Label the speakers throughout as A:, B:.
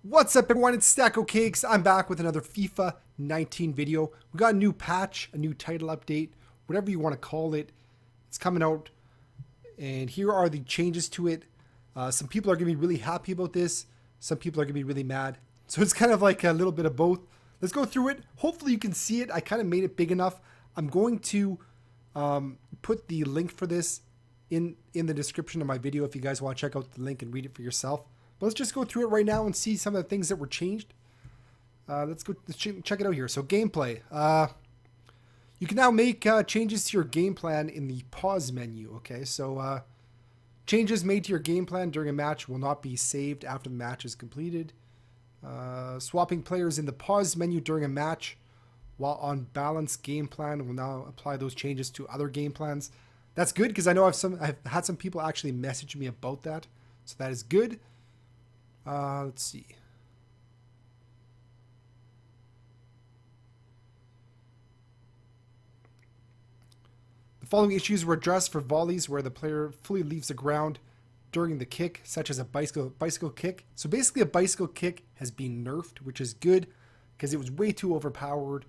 A: What's up everyone, it's Stacocakes. I'm back with another FIFA 19 video. We got a new patch, a new title update, whatever you want to call it. It's coming out and here are the changes to it. Some people are going to be really happy about this. Some people are going to be really mad. So it's kind of like a little bit of both. Let's go through it. Hopefully you can see it. I kind of made it big enough. I'm going to put the link for this in the description of my video if you guys want to check out the link and read it for yourself. But let's just go through it right now and see some of the things that were changed. Let's check it out here. So gameplay. You can now make changes to your game plan in the pause menu. Okay, so changes made to your game plan during a match will not be saved after the match is completed. Swapping players in the pause menu during a match while on balanced game plan will now apply those changes to other game plans. That's good because I know I've had some people actually message me about that. So that is good. Let's see. The following issues were addressed for volleys where the player fully leaves the ground during the kick, such as a bicycle kick. So basically a bicycle kick has been nerfed, which is good because it was way too overpowered.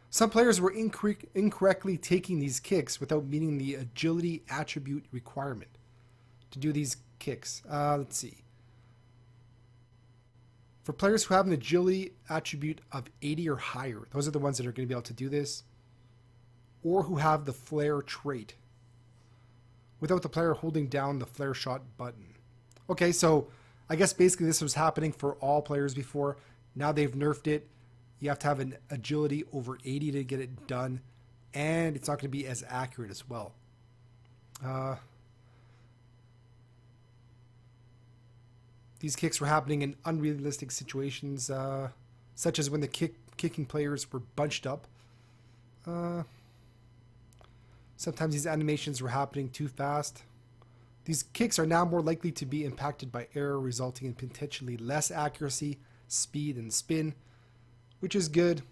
A: Some players were incorrectly taking these kicks without meeting the agility attribute requirement to do these kicks. Let's see. For players who have an agility attribute of 80 or higher, those are the ones that are going to be able to do this, or who have the flare trait without the player holding down the flare shot button. Okay, so I guess basically this was happening for all players before. Now they've nerfed it. You have to have an agility over 80 to get it done, and it's not going to be as accurate as well. These kicks were happening in unrealistic situations, such as when the kicking players were bunched up. Sometimes these animations were happening too fast. These kicks are now more likely to be impacted by error, resulting in potentially less accuracy, speed, and spin, which is good.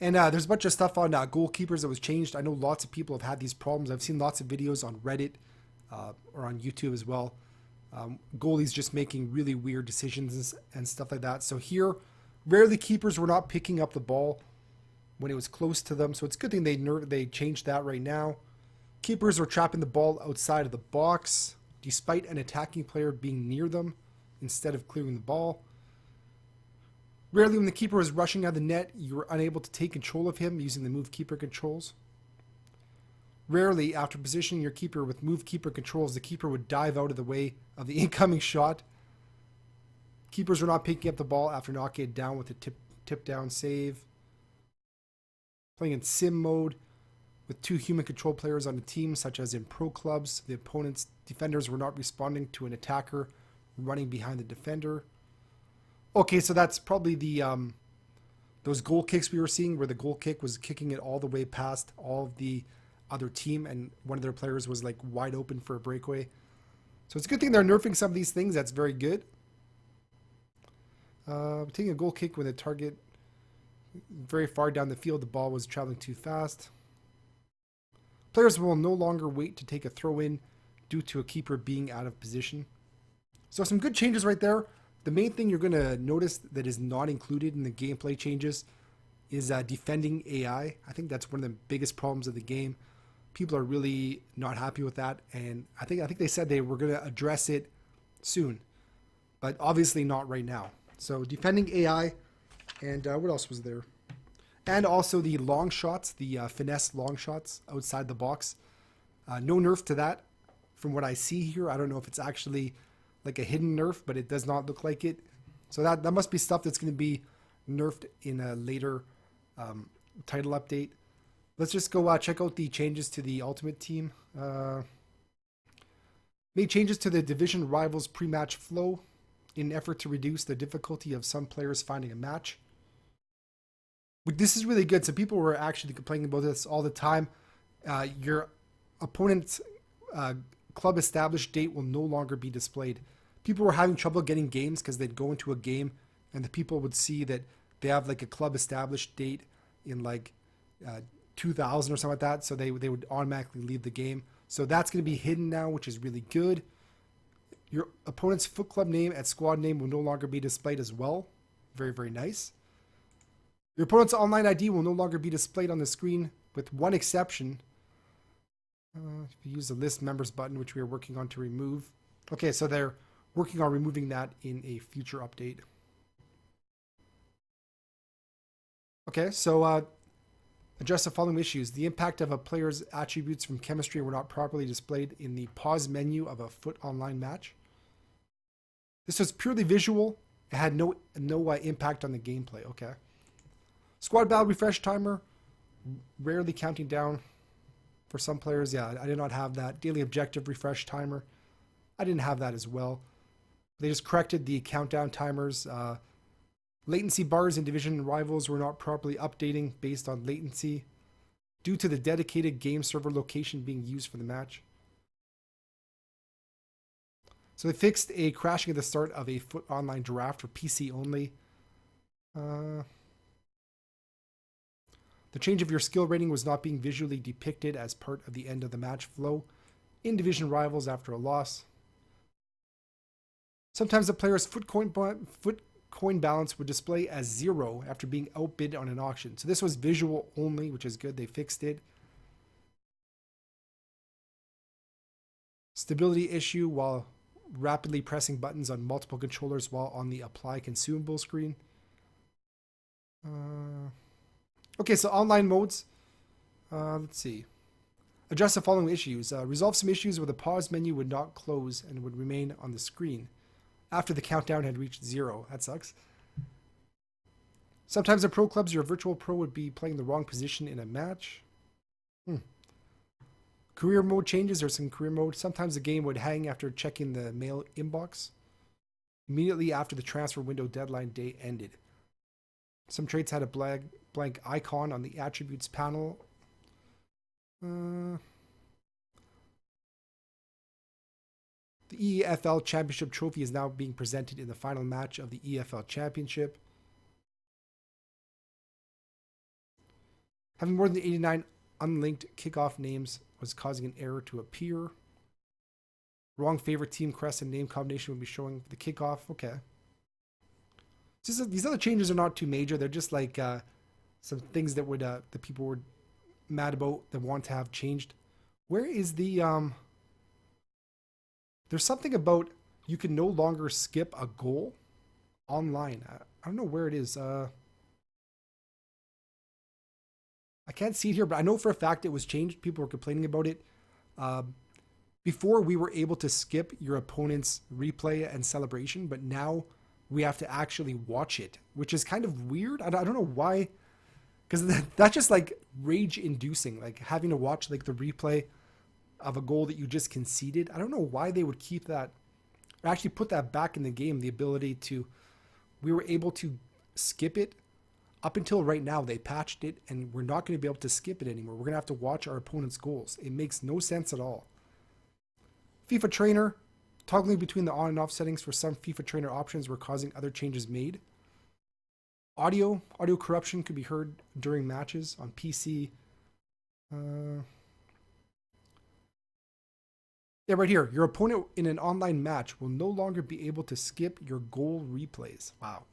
A: And there's a bunch of stuff on goalkeepers that was changed. I know lots of people have had these problems. I've seen lots of videos on Reddit or on YouTube as well. Goalies just making really weird decisions and stuff like that. So here, rarely keepers were not picking up the ball when it was close to them. So it's a good thing they changed that right now. Keepers are trapping the ball outside of the box, despite an attacking player being near them instead of clearing the ball. Rarely when the keeper was rushing out of the net, you were unable to take control of him using the move keeper controls. Rarely, after positioning your keeper with move keeper controls, the keeper would dive out of the way of the incoming shot. Keepers were not picking up the ball after knocking it down with a tip down save. Playing in sim mode with two human control players on a team, such as in pro clubs, the opponent's defenders were not responding to an attacker running behind the defender. Okay, so that's probably the those goal kicks we were seeing, where the goal kick was kicking it all the way past all of the other team, and one of their players was like wide open for a breakaway. So it's a good thing they're nerfing some of these things. That's very good. Taking a goal kick with a target very far down the field, the ball was traveling too fast. Players will no longer wait to take a throw in due to a keeper being out of position. So some good changes right there. The main thing you're going to notice that is not included in the gameplay changes is defending AI. I think that's one of the biggest problems of the game. People are really not happy with that, and I think they said they were going to address it soon, but obviously not right now. So defending AI, and what else was there? And also the long shots, the finesse long shots outside the box. No nerf to that from what I see here. I don't know if it's actually like a hidden nerf, but it does not look like it. So that must be stuff that's going to be nerfed in a later title update. Let's just go check out the changes to the Ultimate Team. Made changes to the division rivals pre-match flow in an effort to reduce the difficulty of some players finding a match. This is really good. So people were actually complaining about this all the time. Your opponent's club established date will no longer be displayed. People were having trouble getting games because they'd go into a game and the people would see that they have like a club established date in like 2000 or something like that. So they would automatically leave the game. So that's going to be hidden now, which is really good. Your opponent's Foot Club name and squad name will no longer be displayed as well. Very, very nice. Your opponent's online ID will no longer be displayed on the screen, with one exception. If you use the list members button, which we are working on to remove. Okay, so they're working on removing that in a future update. Okay, so address the following issues. The impact of a player's attributes from chemistry were not properly displayed in the pause menu of a Foot Online match. This was purely visual. It had no impact on the gameplay. Okay. Squad battle refresh timer, rarely counting down. For some players, yeah, I did not have that. Daily objective refresh timer, I didn't have that as well. They just corrected the countdown timers. Latency bars in division rivals were not properly updating based on latency due to the dedicated game server location being used for the match. So they fixed a crashing at the start of a Foot Online draft for PC only. The change of your skill rating was not being visually depicted as part of the end of the match flow in division rivals after a loss. Sometimes the player's foot coin balance would display as 0 after being outbid on an auction. So this was visual only, which is good. They fixed it. Stability issue while rapidly pressing buttons on multiple controllers while on the apply consumable screen. Okay, so online modes. Let's see. Address the following issues. Resolve some issues where the pause menu would not close and would remain on the screen after the countdown had reached 0. That sucks. Sometimes in pro clubs, your virtual pro would be playing the wrong position in a match. Career mode changes. There's some career mode. Sometimes the game would hang after checking the mail inbox immediately after the transfer window deadline day ended. Some traits had a blank icon on the attributes panel. The EFL Championship trophy is now being presented in the final match of the EFL Championship. Having more than 89 unlinked kickoff names was causing an error to appear. Wrong favorite team crest and name combination will be showing the kickoff. Okay. These other changes are not too major. They're just like some things that would the people were mad about that want to have changed. Where is the there's something about you can no longer skip a goal online. I don't know where it is. I can't see it here, but I know for a fact it was changed. People were complaining about it. Before we were able to skip your opponent's replay and celebration, but now we have to actually watch it, which is kind of weird. I don't know why, because that's just like rage inducing, like having to watch like the replay of a goal that you just conceded. I don't know why they would keep that, or actually put that back in the game, the ability to, we were able to skip it. Up until right now, they patched it, and we're not going to be able to skip it anymore. We're going to have to watch our opponent's goals. It makes no sense at all. FIFA Trainer. Toggling between the on and off settings for some FIFA Trainer options were causing other changes made. Audio corruption could be heard during matches on PC. Yeah, right here. Your opponent in an online match will no longer be able to skip your goal replays. Wow.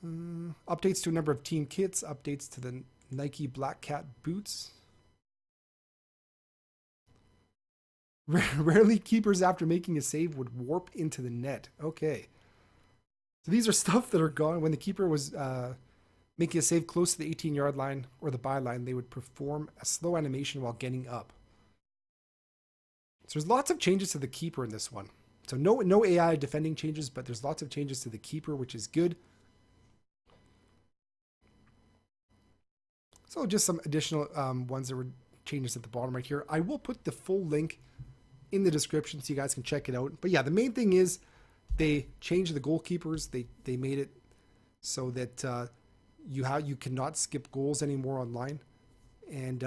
A: Updates to a number of team kits. Updates to the Nike Black Cat boots. Rarely keepers after making a save would warp into the net. Okay. So these are stuff that are gone. When the keeper was making a save close to the 18-yard line or the byline, they would perform a slow animation while getting up. So there's lots of changes to the keeper in this one. So no AI defending changes, but there's lots of changes to the keeper, which is good. So just some additional ones that were changes at the bottom right here. I will put the full link in the description so you guys can check it out. But yeah, the main thing is they changed the goalkeepers. They made it so that you cannot skip goals anymore online. And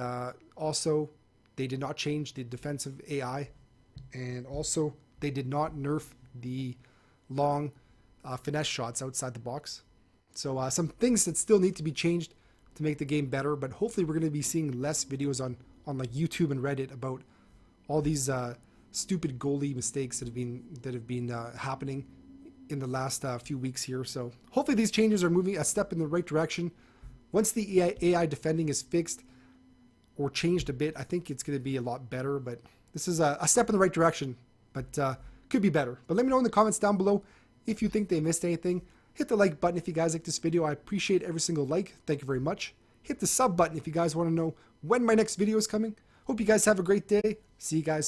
A: also they did not change the defensive AI. And also they did not nerf the long finesse shots outside the box. So some things that still need to be changed to make the game better, but hopefully we're going to be seeing less videos on like YouTube and Reddit about all these stupid goalie mistakes that have been happening in the last few weeks here. So hopefully these changes are moving a step in the right direction. Once the AI defending is fixed or changed a bit, I think it's going to be a lot better. But this is a step in the right direction, but could be better. But let me know in the comments down below if you think they missed anything. Hit the like button if you guys like this video. I appreciate every single like. Thank you very much. Hit the sub button if you guys want to know when my next video is coming. Hope you guys have a great day. See you guys